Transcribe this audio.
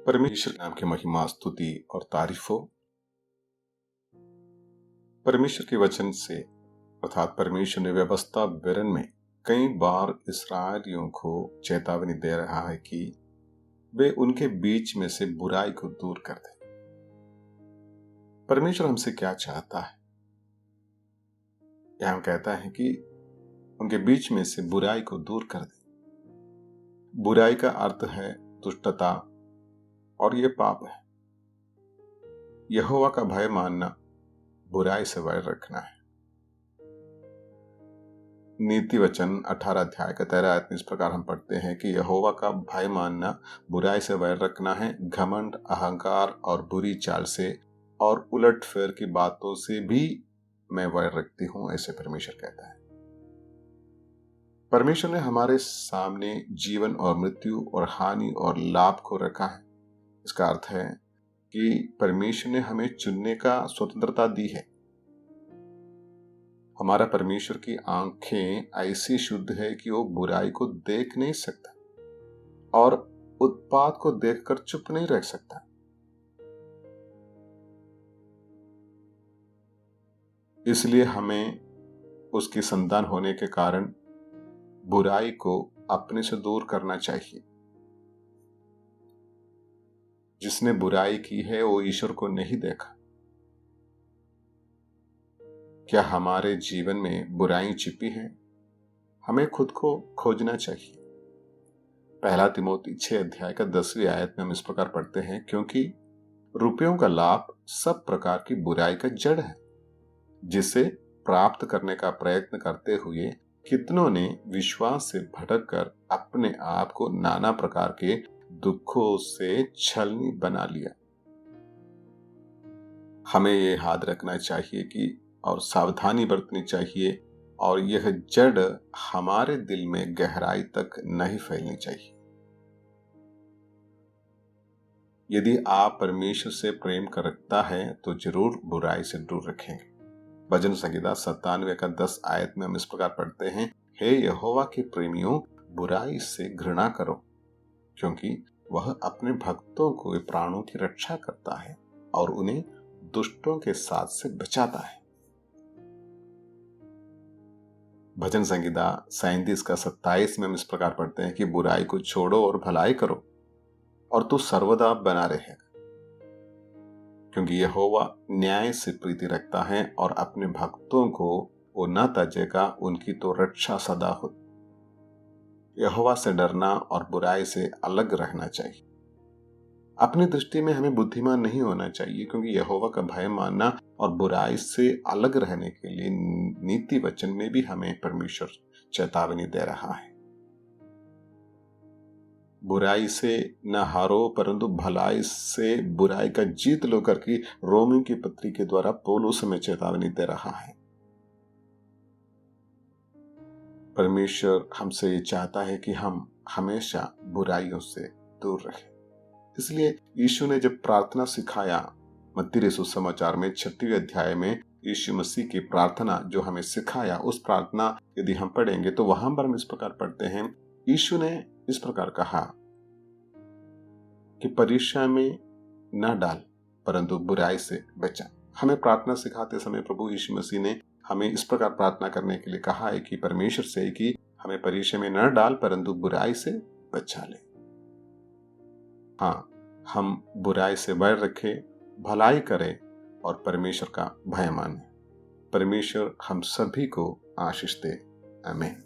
परमेश्वर नाम की महिमा, स्तुति और तारीफ हो। परमेश्वर के वचन से अर्थात परमेश्वर ने व्यवस्था विवरण में कई बार इस्राएलियों को चेतावनी दे रहा है कि वे उनके बीच में से बुराई को दूर कर दें। परमेश्वर हमसे क्या चाहता है? यह हम कहता है कि उनके बीच में से बुराई को दूर कर दें। बुराई का अर्थ है दुष्टता और ये पाप है। यहोवा का भय मानना, बुराई से वैर रखना है। नीति वचन 18 अध्याय का 13 आयत में इस प्रकार हम पढ़ते हैं कि यहोवा का भय मानना, बुराई से वैर रखना है, घमंड, अहंकार और बुरी चाल से और उलटफेर की बातों से भी मैं वैर रखती हूं, ऐसे परमेश्वर कहता है। परमेश्वर ने हमारे सामने जीवन और मृत्यु और हानि और लाभ को रखा है। इसका अर्थ है कि परमेश्वर ने हमें चुनने का स्वतंत्रता दी है। हमारा परमेश्वर की आंखें ऐसी शुद्ध है कि वो बुराई को देख नहीं सकता और उत्पात को देखकर चुप नहीं रह सकता। इसलिए हमें उसकी संतान होने के कारण बुराई को अपने से दूर करना चाहिए। जिसने बुराई की है वो ईश्वर को नहीं देखा। क्या हमारे जीवन में बुराई छिपी है? हमें खुद को खोजना चाहिए। पहला तिमोथी 6 अध्याय का 10वीं आयत में हम इस प्रकार पढ़ते हैं, क्योंकि रुपयों का लाभ सब प्रकार की बुराई का जड़ है, जिसे प्राप्त करने का प्रयत्न करते हुए कितनों ने विश्वास से भटक कर अपने आप को नाना प्रकार के दुखों से छलनी बना लिया। हमें ये याद रखना चाहिए कि और सावधानी बरतनी चाहिए और यह जड़ हमारे दिल में गहराई तक नहीं फैलनी चाहिए। यदि आप परमेश्वर से प्रेम रखता है तो जरूर बुराई से दूर रखेंगे। भजन संहिता 97 का 10 आयत में हम इस प्रकार पढ़ते हैं, हे यहोवा के प्रेमियों, बुराई से घृणा करो, क्योंकि वह अपने भक्तों को प्राणों की रक्षा करता है और उन्हें दुष्टों के साथ से बचाता है। भजन संहिता 37 का 27 में हम इस प्रकार पढ़ते हैं कि बुराई को छोड़ो और भलाई करो और तू सर्वदा बना रहेगा, क्योंकि यहोवा न्याय से प्रीति रखता है और अपने भक्तों को वो न तजेगा, उनकी तो रक्षा सदा हो। यहोवा से डरना और बुराई से अलग रहना चाहिए। अपनी दृष्टि में हमें बुद्धिमान नहीं होना चाहिए, क्योंकि यहोवा का भय मानना और बुराई से अलग रहने के लिए नीति वचन में भी हमें परमेश्वर चेतावनी दे रहा है। बुराई से न हारो, परंतु भलाई से बुराई का जीत लो करके रोमियों की पत्री के द्वारा पौलुस हमें चेतावनी दे रहा है। परमेश्वर हमसे ये चाहता है कि हम हमेशा बुराइयों से दूर रहें। इसलिए यीशु ने जब प्रार्थना सिखाया, मत्ती सुसमाचार में 6वें अध्याय में यीशु मसीह की प्रार्थना जो हमें सिखाया, उस प्रार्थना यदि हम पढ़ेंगे तो वहां पर हम इस प्रकार पढ़ते हैं, यीशु ने इस प्रकार कहा कि परीक्षा में न डाल, परंतु बुराई से बचा। हमें प्रार्थना सिखाते समय प्रभु यीशु मसीह ने हमें इस प्रकार प्रार्थना करने के लिए कहा है कि परमेश्वर से कि हमें परीक्षा में न डाल, परंतु बुराई से बचा ले। हाँ, हम बुराई से बैर रखें, भलाई करें और परमेश्वर का भय मानें। परमेश्वर हम सभी को आशीष दे। आमीन।